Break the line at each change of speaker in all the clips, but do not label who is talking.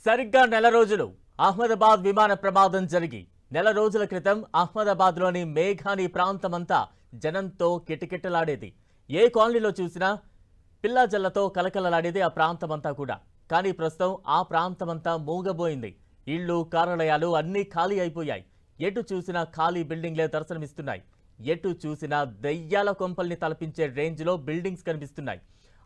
సరిగ్గా నెల రోజులు అహ్మదాబాద్ విమాన ప్రమాదం జరిగి నెల రోజుల క్రితం అహ్మదాబాద్లోని మేఘాని ప్రాంతమంతా జనంతో కిటకిటలాడేది. ఏ కాలనీలో చూసినా పిల్లాజల్లతో కలకలలాడేది ఆ ప్రాంతమంతా కూడా. కానీ ప్రస్తుతం ఆ ప్రాంతమంతా మూగబోయింది. ఇళ్ళు, కార్యాలయాలు అన్నీ ఖాళీ అయిపోయాయి. ఎటు చూసినా ఖాళీ బిల్డింగ్లే దర్శనమిస్తున్నాయి. ఎటు చూసినా దెయ్యాల కొంపల్ని తలపించే రేంజ్లో బిల్డింగ్స్ కనిపిస్తున్నాయి.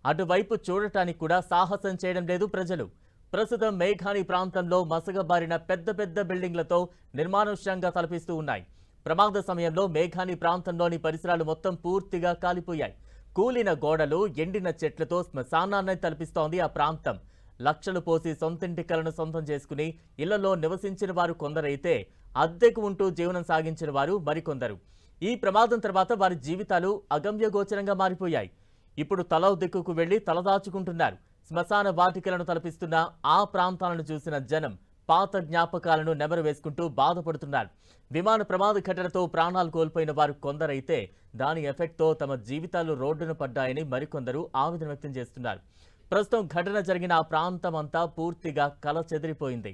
అటువైపు చూడటానికి కూడా సాహసం చేయడం లేదు ప్రజలు. ప్రస్తుతం మేఘాని ప్రాంతంలో మసగబారిన పెద్ద పెద్ద బిల్డింగ్లతో నిర్మానుష్యంగా తలపిస్తూ ఉన్నాయి. ప్రమాద సమయంలో మేఘాని ప్రాంతంలోని పరిసరాలు మొత్తం పూర్తిగా కాలిపోయాయి. కూలిన గోడలు, ఎండిన చెట్లతో శ్మశానాన్ని తలపిస్తోంది ఆ ప్రాంతం. లక్షలు పోసి సొంతింటి కలను సొంతం చేసుకుని ఇళ్లలో నివసించిన వారు కొందరైతే అద్దెకు ఉంటూ జీవనం సాగించిన వారు మరికొందరు. ఈ ప్రమాదం తర్వాత వారి జీవితాలు అగమ్యగోచరంగా మారిపోయాయి. ఇప్పుడు తలో దిక్కుకు వెళ్లి తలదాచుకుంటున్నారు. శ్మశాన వాటికలను తలపిస్తున్న ఆ ప్రాంతాలను చూసిన జనం పాత జ్ఞాపకాలను నెమరు వేసుకుంటూ బాధపడుతున్నారు. విమాన ప్రమాద ఘటనతో ప్రాణాలు కోల్పోయిన వారు కొందరైతే దాని ఎఫెక్ట్తో తమ జీవితాలు రోడ్డున పడ్డాయని మరికొందరు ఆవేదన వ్యక్తం చేస్తున్నారు. ప్రస్తుతం ఘటన జరిగిన ఆ ప్రాంతం అంతా పూర్తిగా కలచెదిరిపోయింది.